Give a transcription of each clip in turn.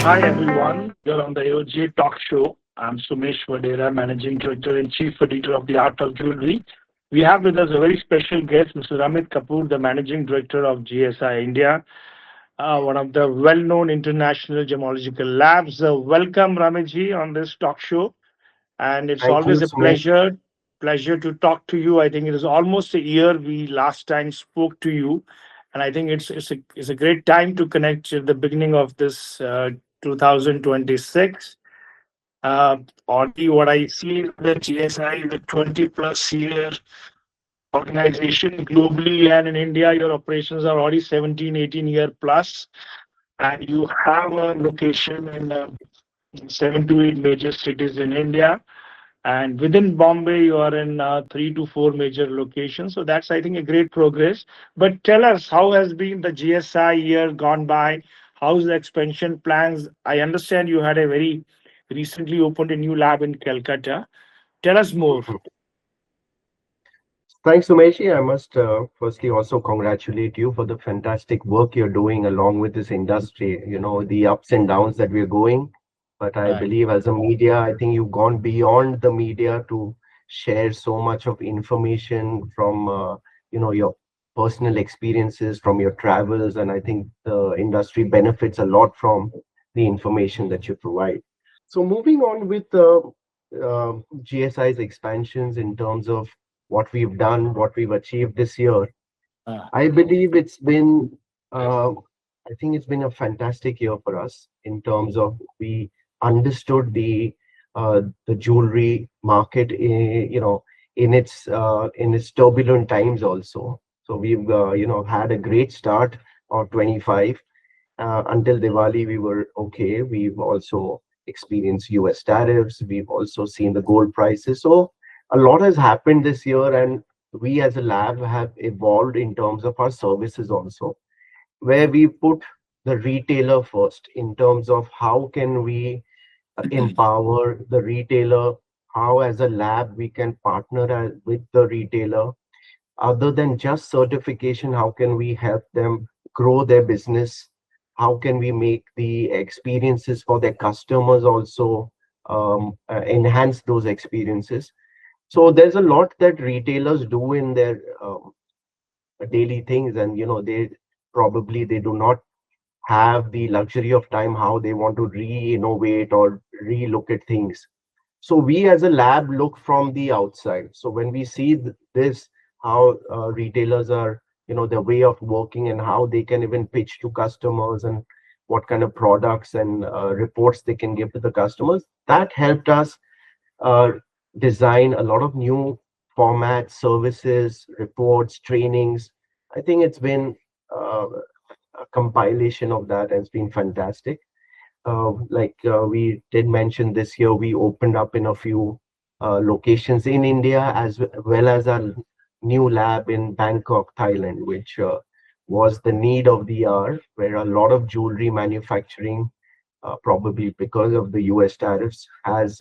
Hi everyone, you're on the AOJ Talk Show. I'm Sumesh Vadera, Managing Director and Chief Editor of the Art of Jewelry. We have with us a very special guest, Mr. Ramit Kapur, the Managing Director of GSI India, one of the well-known international gemological labs. Welcome, Ramitji, on this talk show, and it's Thank you, always a Sumesh. pleasure to talk to you. I think it is almost a year we last time spoke to you, and I think it's a great time to connect at the beginning of this 2026. Already what I see is that GSI is a 20 plus year organization globally, and in India your operations are already 17, 18 year plus, and you have a location in 7 to 8 major cities in India, and within Bombay you are in 3 to 4 major locations. So that's, I think, a great progress. But tell us, how has been the GSI year gone by? How's the expansion plans? I understand you had a very recently opened a new lab in Calcutta. Tell us more. Mhm. Thanks, Sumesh. I must firstly also congratulate you for the fantastic work you're doing along with this industry. You know, the ups and downs that we're going. But I Right. believe as a media, I think you've gone beyond the media to share so much of information from, your personal experiences, from your travels. And I think the industry benefits a lot from the information that you provide. So moving on with GSI's expansions in terms of what we've done, what we've achieved this year, Uh, I believe uh, I think it's been a fantastic year for us in terms of we understood the jewelry market, in its turbulent times also. So we've had a great start of 25. Until Diwali, we were okay. We've also experienced US tariffs. We've also seen the gold prices. So a lot has happened this year, and we as a lab have evolved in terms of our services also, where we put the retailer first in terms of how can we empower the retailer, how as a lab we can partner with the retailer. Other than just certification, how can we help them grow their business? How can we make the experiences for their customers also enhance those experiences? So there's a lot that retailers do in their daily things, and they do not have the luxury of time how they want to re-innovate or re-look at things. So we as a lab look from the outside. So when we see this, how retailers are, their way of working and how they can even pitch to customers and what kind of products and reports they can give to the customers, that helped us uh, design a lot of new formats, services, reports, trainings. I think it's been a compilation of that, and it's been fantastic. We did mention this year, we opened up in a few locations in India as well as our new lab in Bangkok, Thailand, which was the need of the hour, where a lot of jewelry manufacturing, probably because of the US tariffs, has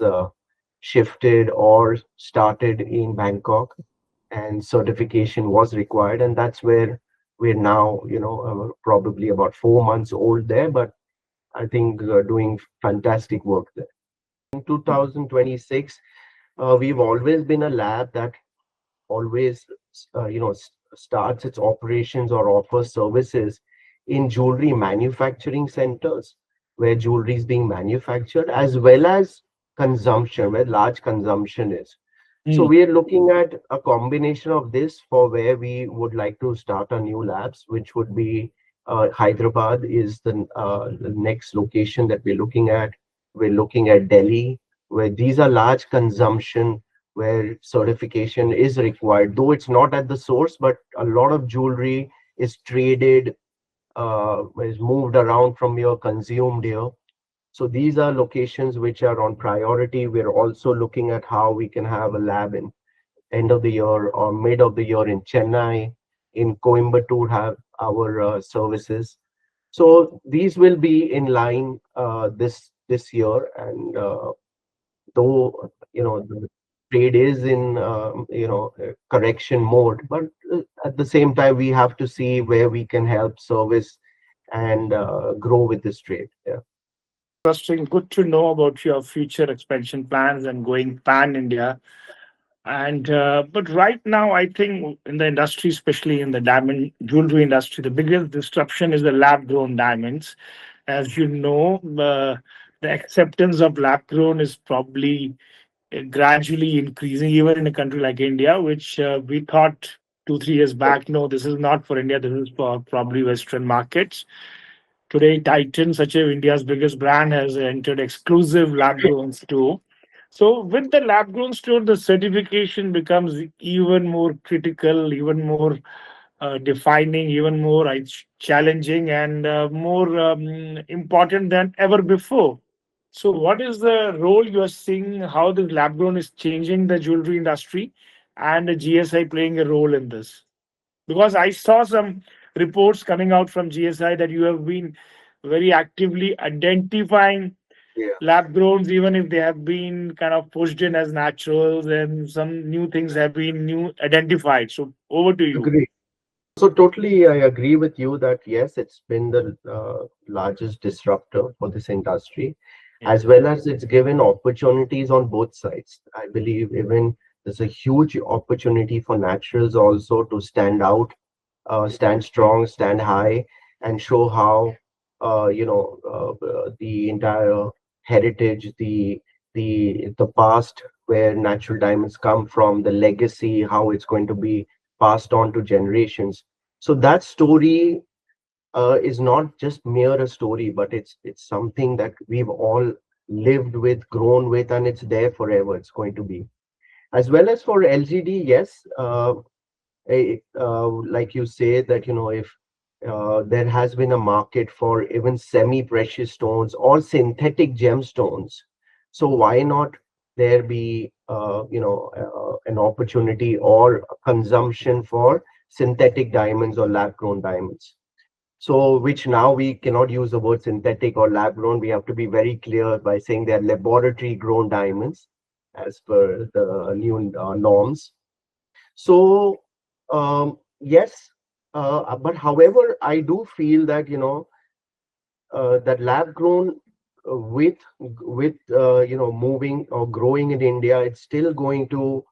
shifted or started in Bangkok, and certification was required. And that's where we're now, probably about 4 months old there, but I think doing fantastic work there. In 2026, we've always been a lab that always, starts its operations or offers services in jewelry manufacturing centers where jewelry is being manufactured, as well as consumption, where large consumption is. So mm, we are looking at a combination of this for where we would like to start our new labs, which would be Hyderabad is the next location that we're looking at. We're looking at Delhi, where these are large consumption, where certification is required, though it's not at the source, but a lot of jewelry is traded, is moved around from here, consumed here. So these are locations which are on priority. We're also looking at how we can have a lab in end of the year or mid of the year in Chennai, in Coimbatore, have our services. So these will be in line this year, and though the trade is in correction mode, but at the same time we have to see where we can help service and grow with this trade. Yeah. Interesting. Good to know about your future expansion plans and going pan India. And but right now, I think in the industry, especially in the diamond jewelry industry, the biggest disruption is the lab grown diamonds. As you know, the acceptance of lab grown is probably gradually increasing, even in a country like India, which we thought 2 3 years back, no, this is not for India. This is for probably Western markets. Today, Titan, such as India's biggest brand, has entered exclusive lab grown store. So, with the lab grown store, the certification becomes even more critical, even more defining, even more challenging, and more important than ever before. So, what is the role you are seeing? How this lab grown is changing the jewelry industry, and the GSI playing a role in this? Because I saw some reports coming out from GSI that you have been very actively identifying Yeah. lab growns, even if they have been kind of pushed in as naturals, and some new things have been new identified. So over to you. Agree. So totally, I agree with you that yes, it's been the largest disruptor for this industry, Yeah. as well as it's given opportunities on both sides. I believe even there's a huge opportunity for naturals also to stand out, stand strong, stand high, and show how the entire heritage, the past where natural diamonds come from, the legacy, how it's going to be passed on to generations. So that story is not just mere a story, but it's something that we've all lived with, grown with, and it's there forever. It's going to be. As well as for LGD, yes, like you say that if there has been a market for even semi-precious stones or synthetic gemstones, so why not there be an opportunity or a consumption for synthetic diamonds or lab-grown diamonds? So which now we cannot use the word synthetic or lab-grown. We have to be very clear by saying they are laboratory-grown diamonds as per the new norms. So, yes, but however, I do feel that that lab grown with moving or growing in India, it's still going to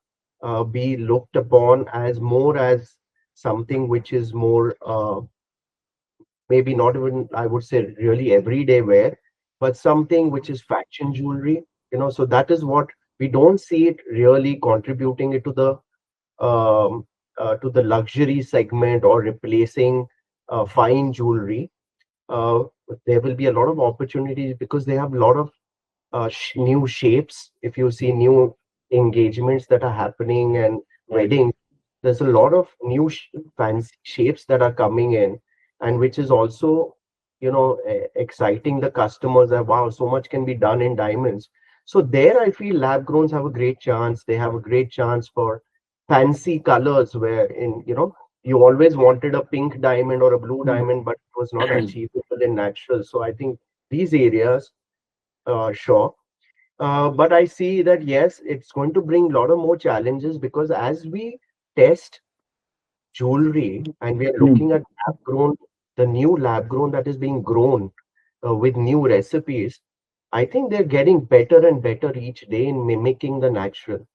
be looked upon as more as something which is more maybe not even I would say really everyday wear, but something which is fashion jewelry. So that is what we don't see it really contributing it um, to the luxury segment or replacing fine jewelry. Uh, there will be a lot of opportunities because they have a lot of new shapes. If you see new engagements that are happening and Right. weddings, there's a lot of new fancy shapes that are coming in, and which is also, exciting the customers that wow, so much can be done in diamonds. So there, I feel lab growns have a great chance. They have a great chance for fancy colors, where you always wanted a pink diamond or a blue Mm. diamond, but it was not achievable in natural. So I think these areas, sure. But I see that yes, it's going to bring a lot of more challenges because as we test jewelry and we are Mm. looking at lab grown, the new lab grown that is being grown with new recipes, I think they're getting better and better each day in mimicking the natural.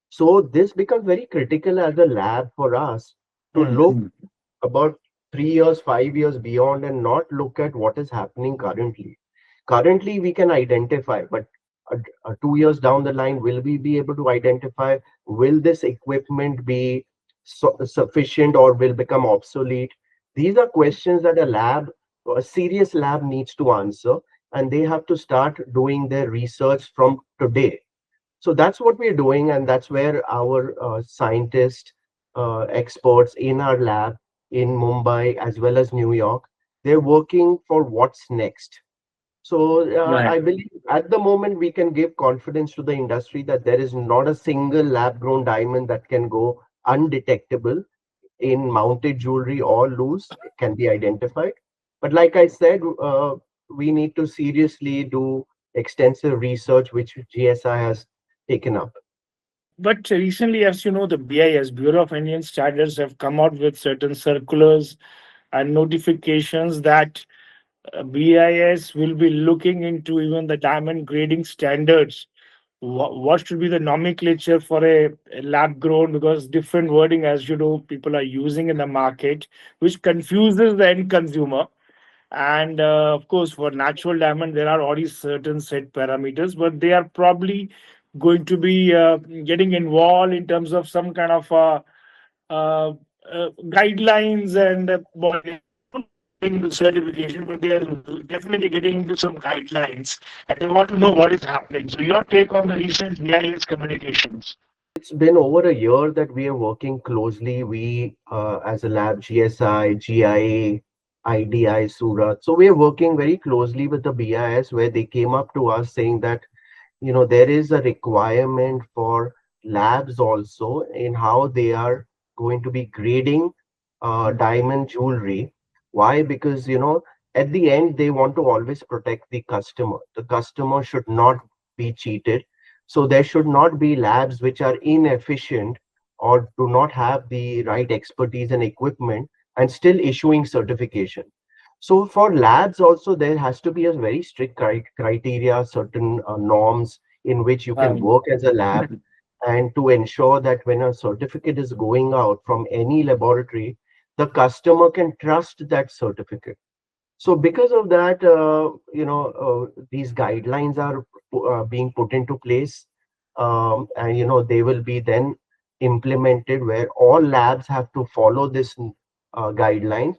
So this becomes very critical as a lab for us to look Mm. about 3 years, 5 years beyond and not look at what is happening currently. Currently, we can identify, but 2 years down the line, will we be able to identify? Will this equipment be sufficient or will become obsolete? These are questions that a serious lab needs to answer, and they have to start doing their research from today. So that's what we're doing, and that's where our scientists, experts in our lab in Mumbai as well as New York, they're working for what's next. So Right. I believe at the moment we can give confidence to the industry that there is not a single lab-grown diamond that can go undetectable in mounted jewelry or loose. It can be identified. But like I said, we need to seriously do extensive research, which GSI has taken up. But recently, as you know, the BIS, Bureau of Indian Standards, have come out with certain circulars and notifications that BIS will be looking into even the diamond grading standards. What should be the nomenclature for a lab grown? Because different wording, as you know, people are using in the market, which confuses the end consumer. And of course, for natural diamond, there are already certain set parameters, but they are probably going to be getting involved in terms of some kind of uh, guidelines and body. Getting the certification, but they are definitely getting into some guidelines and they want to know what is happening. So, your take on the recent BIS communications? It's been over a year that we are working closely. We, as a lab, GSI, GIA, IDI, Surat. So we are working very closely with the BIS, where they came up to us saying that, there is a requirement for labs also in how they are going to be grading diamond jewelry. Why? Because, at the end, they want to always protect the customer. The customer should not be cheated. So there should not be labs which are inefficient or do not have the right expertise and equipment and still issuing certification. So for labs also, there has to be a very strict criteria, certain norms in which you can Right. work as a lab, and to ensure that when a certificate is going out from any laboratory, the customer can trust that certificate. So because of that, these guidelines are being put into place, and they will be then implemented where all labs have to follow this guidelines.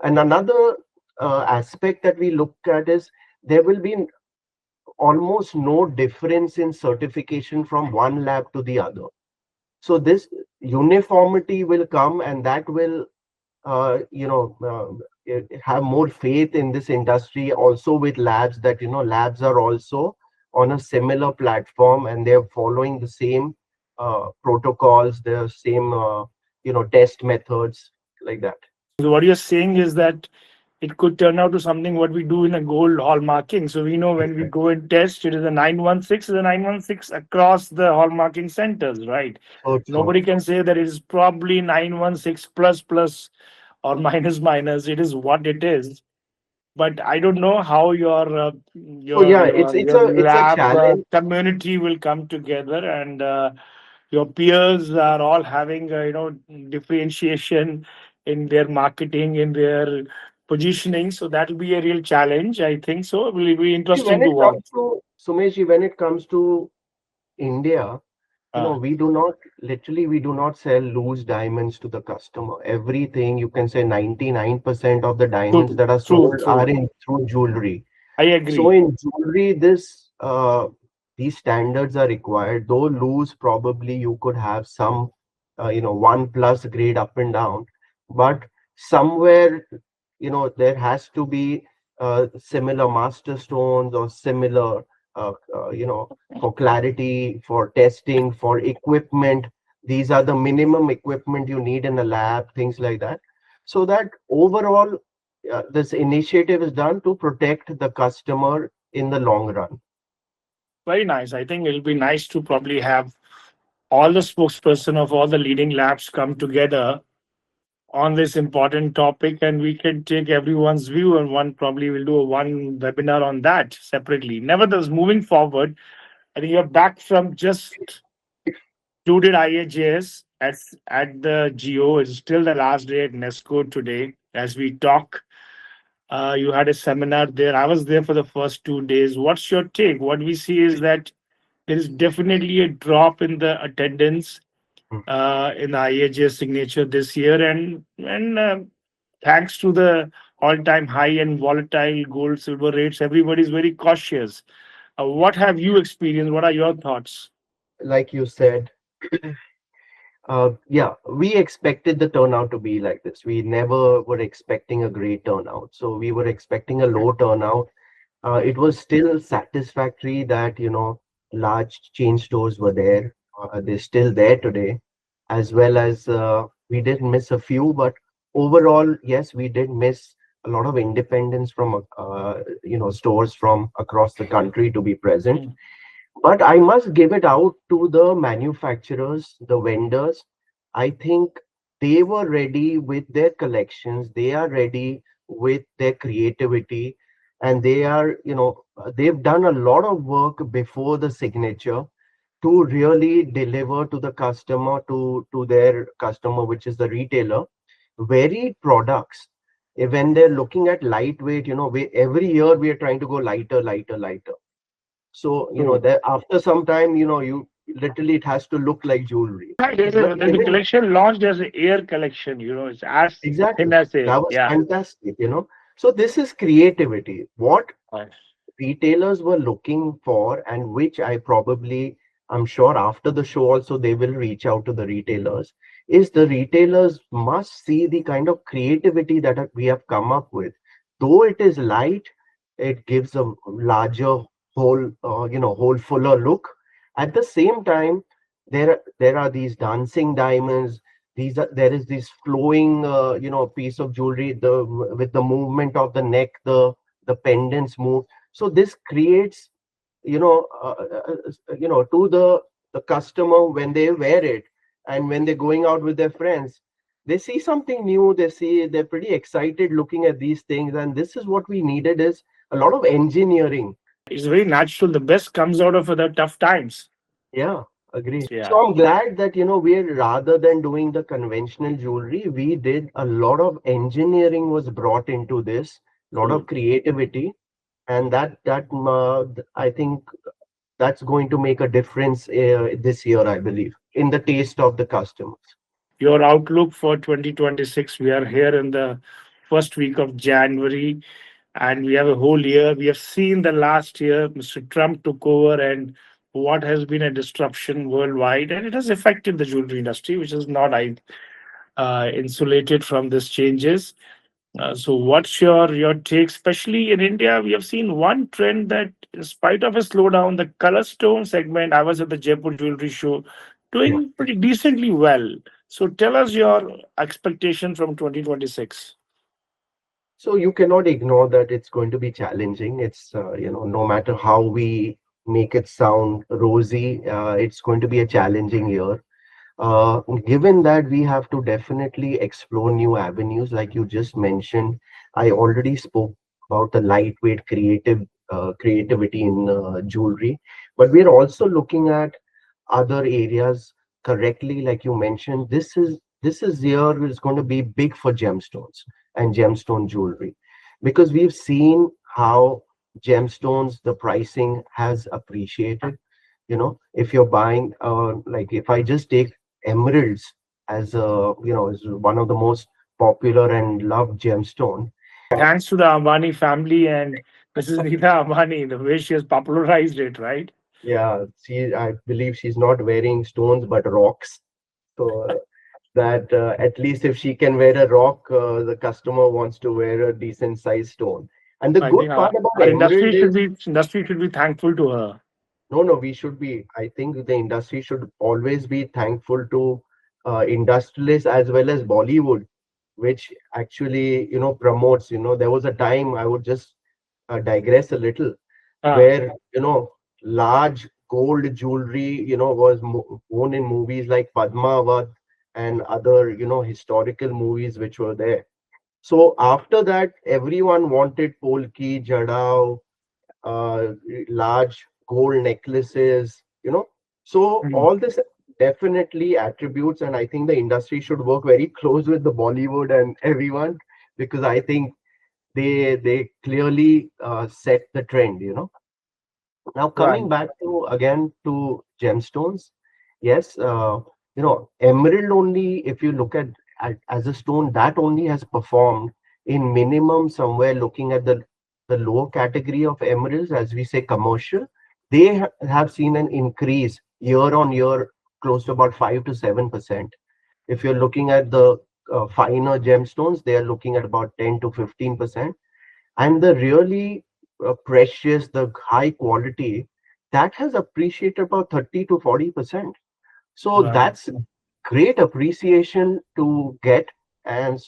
And another aspect that we look at is there will be almost no difference in certification from one lab to the other. So this uniformity will come, and that will have more faith in this industry also with labs, that labs are also on a similar platform and they're following the same protocols, the same test methods, like that. So what you're saying is that it could turn out to something what we do in a gold hallmarking. So we know when we Exactly. go and test, it is a 916, is a 916 across the hallmarking centers, right? So true. Nobody can say that it is probably 916 plus plus or minus minus. It is what it is. But I don't know how So yeah, it's your a lab challenge. community will come together, and your peers are all having differentiation in their marketing, in their positioning. So that will be a real challenge. I think so. It will be See, when interesting to it comes watch. to Sumesh, when it comes to India, Uh, we do not, literally, we do not sell loose diamonds to the customer. Everything, you can say 99% of the diamonds true, that are true, sold are true. in through jewelry. I So agree. in jewelry, these standards are required. Though loose, probably you could have some, one plus grade up and down, but somewhere, there has to be similar master stones or similar, for clarity, for testing, for equipment. These are the minimum equipment you need in a lab, things like that. So that overall, this initiative is done to protect the customer in the long run. Very nice. I think it'll be nice to probably have all the spokesperson of all the leading labs come together on this important topic, and we can take everyone's view, and one probably will do a one webinar on that separately. Nevertheless, moving forward, I think you're back from just concluded IAJS at the GO. It's still the last day at NESCO today as we talk. You had a seminar there. I was there for the first 2 days. What's your take? What we see is that there is definitely a drop in the attendance in the IAJS signature this year, and thanks to the all-time high and volatile gold silver rates, everybody's very cautious. What have you experienced? What are your thoughts? Like you said, yeah, we expected the turnout to be like this. We never were expecting a great turnout. So we were expecting a low turnout. It was still satisfactory that, large chain stores were there. They're still there today, as well as we did miss a few, but overall, yes, we did miss a lot of independence from, stores from across the country to be present. Mm. But I must give it out to the manufacturers, the vendors. I think they were ready with their collections. They are ready with their creativity, and they are, they've done a lot of work before the signature to really deliver to the customer, to their customer, which is the retailer, varied products. When they're looking at lightweight, every year we are trying to go lighter, lighter, lighter. So, True. that after some time, you literally, it has to look like jewelry. Yeah, But there's a even collection launched as an air collection. It's as thin exactly, as air. that was Yeah. fantastic. So this is creativity. What Right. retailers were looking for, and which I'm sure after the show also they will reach out to the retailers, is the retailers must see the kind of creativity that we have come up with. Though it is light, it gives a larger whole fuller look. At the same time, there are these dancing diamonds. There is this flowing piece of jewelry, with the movement of the neck, the pendants move. So this creates, to the customer, when they wear it and when they're going out with their friends, they see something new. They're pretty excited looking at these things, and this is what we needed, is a lot of engineering. It's very natural. The best comes out of the tough times. Yeah, agree. So Yeah. I'm glad that, we're, rather than doing the conventional jewelry, we did a lot of engineering was brought into this, a lot of True. creativity, and I think that's going to make a difference this year, I believe, in the taste of the customers. Your outlook for 2026. We are here in the first week of January, and we have a whole year. We have seen the last year, Mr. Trump took over, and what has been a disruption worldwide, and it has affected the jewelry industry, which is not insulated from these changes. So, what's your take? Especially in India, we have seen one trend that, in spite of a slowdown, the color stone segment. I was at the Jaipur Jewelry Show, Yeah. doing pretty decently well. So, tell us your expectation from 2026. So you cannot ignore that it's going to be challenging. No matter how we make it sound rosy, it's going to be a challenging year. Given that we have to definitely explore new avenues, like you just mentioned, I already spoke about the lightweight creativity in jewelry, but we're also looking at other areas correctly. Like you mentioned, this is year is going to be big for gemstones and gemstone jewelry, because we've seen how gemstones, the pricing has appreciated. If you're buying, like, if I just take emeralds as one of the most popular and loved gemstone. Thanks to the Ambani family and Mrs. Neeta Ambani, the way she has popularized it, right? Yeah, I believe she's not wearing stones but rocks. So that at least if she can wear a rock, the customer wants to wear a decent sized stone. And the I think good our, part about our emerald is, industry should be thankful to her. no, we should be. I think the industry should always be thankful to industrialists as well as Bollywood, which actually, promotes. There was a time, I would just digress a little, Ah, where, large gold jewelry, was worn in movies like Padmavat and other, historical movies which were there. So after that, everyone wanted polki, jadao, uh, large gold necklaces, So hmm, all this definitely attributes, and I think the industry should work very close with the Bollywood and everyone, because I think they clearly set the trend. Now right. coming back to again to gemstones, yes, emerald only, if you look as a stone, that only has performed in minimum somewhere, looking at the lower category of emeralds, as we say commercial, they have seen an increase year on year, close to about 5 to 7%. If you're looking at the finer gemstones, they are looking at about 10 to 15%, and the really precious, the high quality, that has appreciated about 30 to 40%. So Right. that's great appreciation to get. And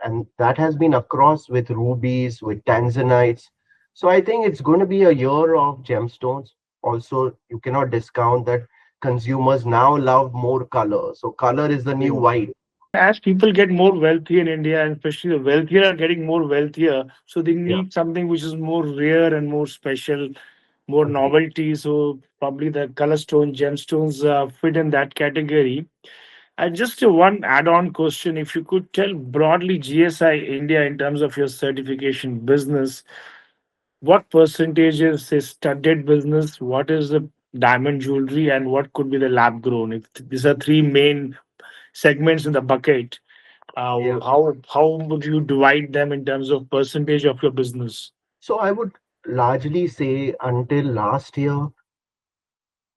and that has been across with rubies, with tanzanites. So I think it's going to be a year of gemstones. Also, you cannot discount that consumers now love more color. So color is the new True. white. As people get more wealthy in India, and especially the wealthier are getting more wealthier, so they Yeah, need something which is more rare and more special, more agree. novelty. So probably the color stone, gemstones fit in that category. And just one add-on question: if you could tell broadly GSI India in terms of your certification business, what percentage is a studded business? What is the diamond jewelry, and what could be the lab grown? If these are three main segments in the bucket, Yeah. how would you divide them in terms of percentage of your business? So I would largely say until last year,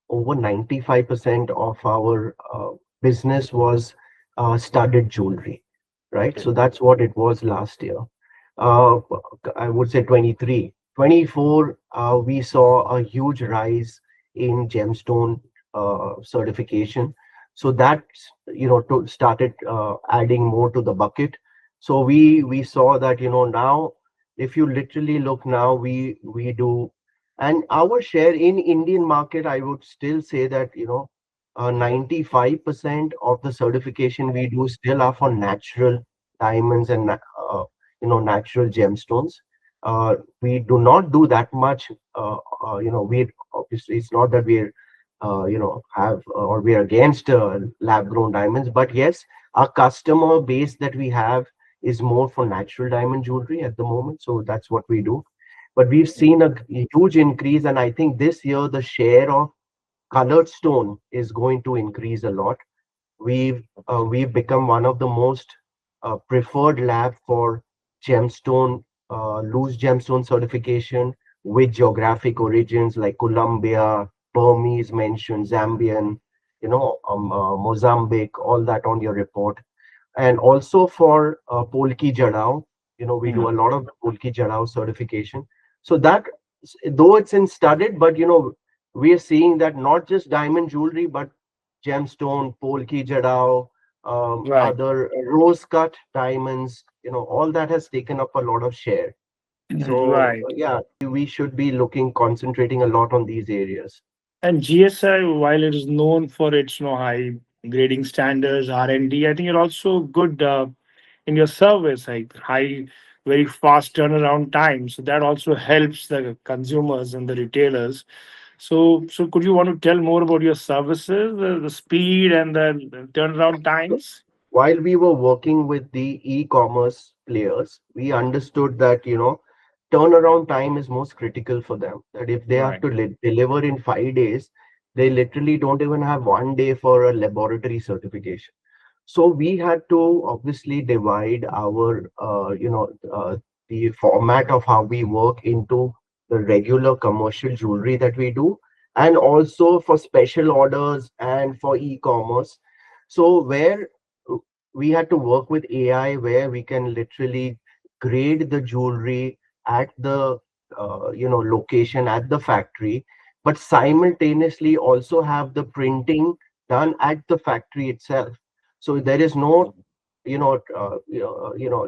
over 95% of our business was studded jewelry, right? Okay. So that's what it was last year. Uh, I would say 23. 24, we saw a huge rise in gemstone certification. So that, started adding more to the bucket. So we saw that, now if you literally look now, we do, and our share in Indian market, I would still say that, 95% of the certification we do still are for natural diamonds and natural gemstones. We do not do that much. We obviously, it's not that we're have or we are against lab grown diamonds, but yes, our customer base that we have is more for natural diamond jewelry at the moment. So that's what we do. But we've seen a huge increase, and I think this year the share of colored stone is going to increase a lot. We've become one of the most preferred lab for gemstone, loose gemstone certification with geographic origins like Colombia, Burmese mentioned, Zambian, Mozambique, all that on your report. And also for Polki Jadao, we do Mhm. a lot of Polki Jadao certification. So that, though it's in studded, but we are seeing that not just diamond jewelry, but gemstone, Polki Jadao, Right. other rose cut diamonds, all that has taken up a lot of share. So Right. yeah, we should be concentrating a lot on these areas. And GSI, while it is known for its high grading standards, R&D, I think you're also good in your service, like high, very fast turnaround time. So that also helps the consumers and the retailers. So could you want to tell more about your services, the speed and the turnaround times? While we were working with the e-commerce players, we understood that, turnaround time is most critical for them. That if they have Right. to deliver in 5 days, they literally don't even have one day for a laboratory certification. So we had to obviously divide our, the format of how we work into the regular commercial jewelry that we do, and also for special orders and for e-commerce. So where we had to work with AI, where we can literally grade the jewelry at the, location at the factory, but simultaneously also have the printing done at the factory itself. So there is no,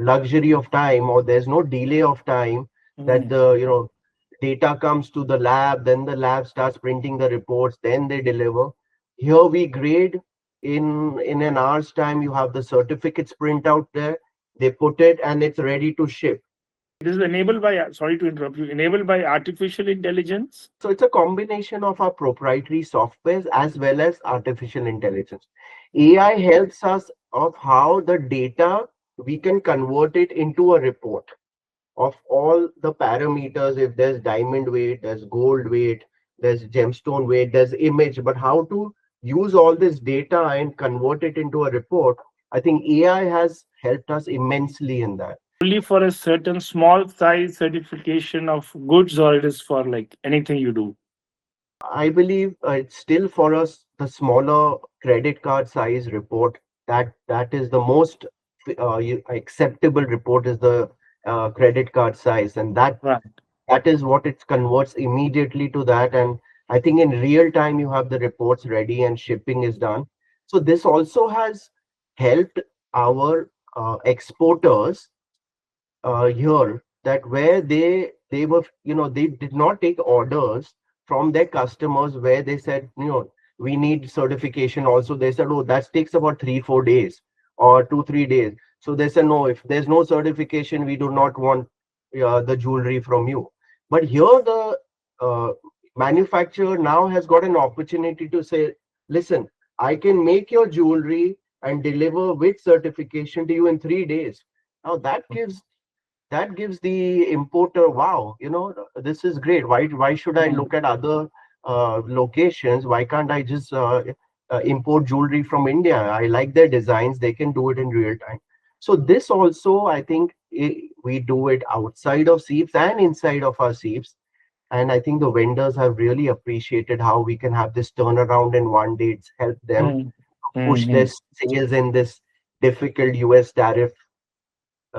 luxury of time, or there's no delay of time, that Mhm. the, data comes to the lab, then the lab starts printing the reports, then they deliver. Here we grade in an hour's time. You have the certificates print out there, they put it, and it's ready to ship. This is enabled by, sorry to interrupt you, enabled by artificial intelligence. So it's a combination of our proprietary softwares as well as artificial intelligence. AI helps us of how the data, we can convert it into a report of all the parameters. If there's diamond weight, there's gold weight, there's gemstone weight, there's image, but how to use all this data and convert it into a report. I think AI has helped us immensely in that. Only for a certain small size certification of goods, or it is for like anything you do? I believe it's still for us the smaller credit card size report. That is the most acceptable report, is the credit card size, and Right. that is what it converts immediately to that. And I think in real time you have the reports ready and shipping is done. So this also has helped our exporters here, that where they were, they did not take orders from their customers where they said, we need certification also. They said, oh, that takes about 3 4 days. or 2 3 days. So they say no, if there's no certification, we do not want the jewelry from you. But here the uh, manufacturer now has got an opportunity to say, listen, I can make your jewelry and deliver with certification to you in 3 days. Now that gives the importer, wow, this is great. Why should I Mm, look at other locations? Why can't I just import jewelry from India? I like their designs, they can do it in real time. So this also, I think, we do it outside of seeps and inside of our seeps. And I think the vendors have really appreciated how we can have this turnaround in one day. It's helped them mm, push their mm. sales in this difficult US tariff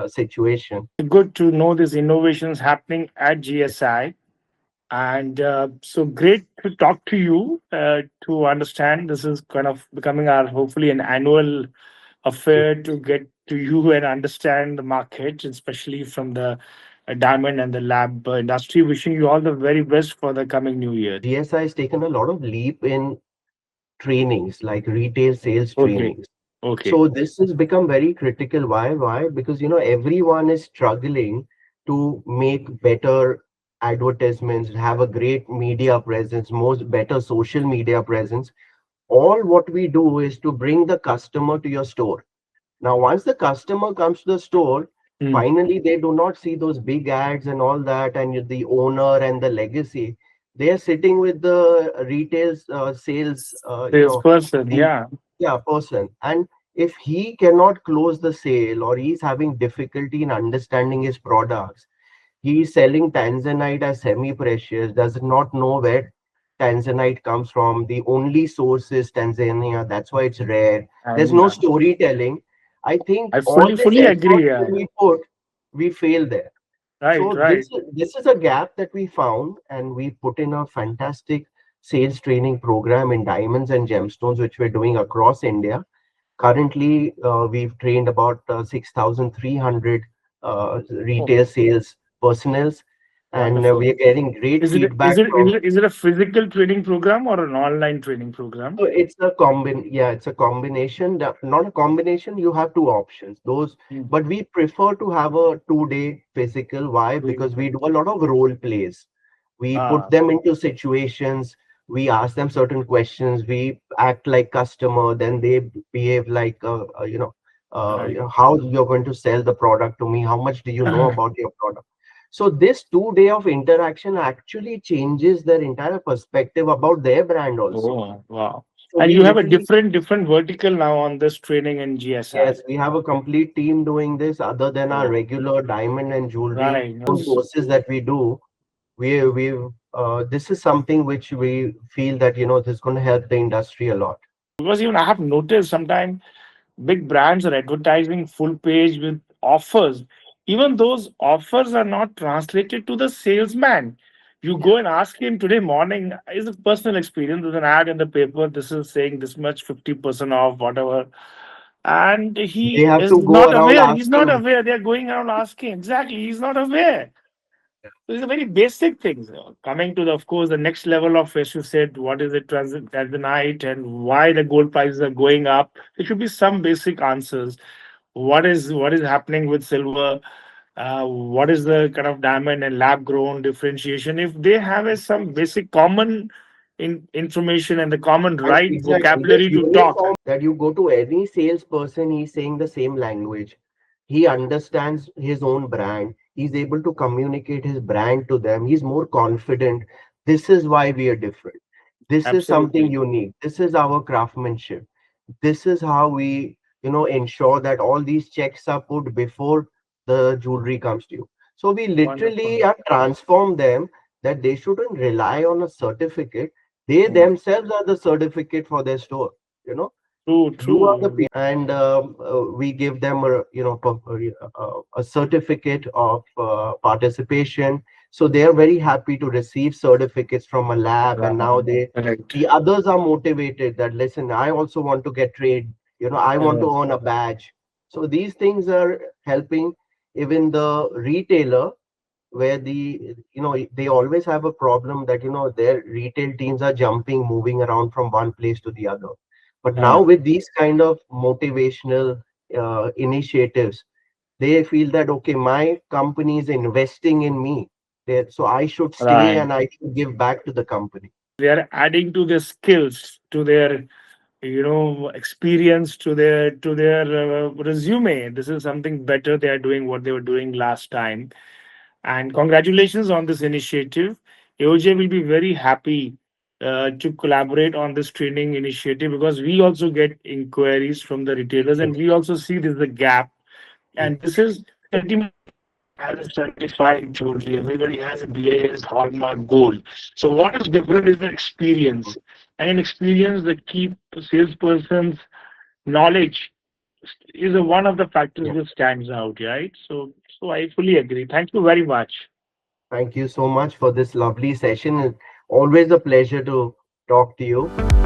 situation. Good to know these innovations happening at GSI. And so great to talk to you to understand. This is kind of becoming our hopefully an annual affair to get to you and understand the market, especially from the diamond and the lab industry. Wishing you all the very best for the coming new year. GSI has taken a lot of leap in trainings, like retail sales Okay. trainings. Okay. So this has become very critical. Why? Because everyone is struggling to make better advertisements, have a great media presence, most better social media presence. All what we do is to bring the customer to your store. Now, once the customer comes to the store, Mm. finally they do not see those big ads and all that, and the owner and the legacy. They are sitting with the retail sales, Salesperson, the yeah. yeah person, and if he cannot close the sale or he's having difficulty in understanding his products, he's selling Tanzanite as semi-precious, does not know where Tanzanite comes from. The only source is Tanzania. That's why it's rare. There's And no storytelling. I think I all this fully effort agree. that Yeah. we put, we fail there. Right, So this right. this is a gap that we found, and we put in a fantastic sales training program in diamonds and gemstones, which we're doing across India. Currently, we've trained about 6,300 Oh, retail sales personnels, and we wonderful. are getting great feedback from. Is it a physical training program or an online training program? So it's a combination. Not a combination. You have two options. Those, Mm. but we prefer to have a 2 day physical. Why? Because we do a lot of role plays. We put Ah, them into situations. We ask them certain questions. We act like customer. Then they behave like right. how you're going to sell the product to me. How much do you know about your product? So this 2 day of interaction actually changes their entire perspective about their brand also. Oh, wow. So And we you have a literally, different vertical now on this training in GSI. yes, we have a complete team doing this other than our Oh, regular diamond and jewelry right. courses that we do. This is something which we feel that, this is going to help the industry a lot. Because even I have noticed sometimes big brands are advertising full page with offers. Even those offers are not translated to the salesman. You Yeah. go and ask him today morning, is a personal experience. There's an ad in the paper. This is saying this much 50% off, whatever. And They he have is to go not around aware. He's not asking. aware. They're going around asking. Exactly. He's not aware. So these are very basic things. Coming to the, of course, the next level of, as you said, what is it transit and why the gold prices are going up. There should be some basic answers. What is happening with silver? What is the kind of diamond and lab grown differentiation? If they have some basic common information and the common And right exactly this vocabulary to talk. uniform that you go to any salesperson, he's saying the same language. He understands his own brand. He's able to communicate his brand to them. He's more confident. This is why we are different. This is something Absolutely. unique. This is our craftsmanship. This is how we, ensure that all these checks are put before the jewelry comes to you. So we literally Wonderful. have transformed them, that they shouldn't rely on a certificate. They Mm. themselves are the certificate for their store. you know True, you are the true. people, and we give them a certificate of participation. So they are very happy to receive certificates from a lab, and now Correct. the others are motivated that, listen, I also want to get trained. I want to Correct. earn a badge. So these things are helping even the retailer, where they always have a problem that their retail teams are jumping, moving around from one place to the other. But now Uh, with these kind of motivational initiatives, they feel that, okay, my company is investing in me, so I should stay Right. and I should give back to the company. They are adding to their skills, to their experience, to their resume. This is something better. They are doing what they were doing last time. And congratulations on this initiative. AOJ will be very happy to collaborate on this training initiative, because we also get inquiries from the retailers, and we also see there's a gap. And this is pretty much has a certified jewelry. Everybody has a BIS hallmark gold. So what is different is the experience. And in experience, the key salesperson's knowledge is one of the factors Yeah. that stands out, right? So I fully agree. Thank you very much. Thank you so much for this lovely session. It's always a pleasure to talk to you.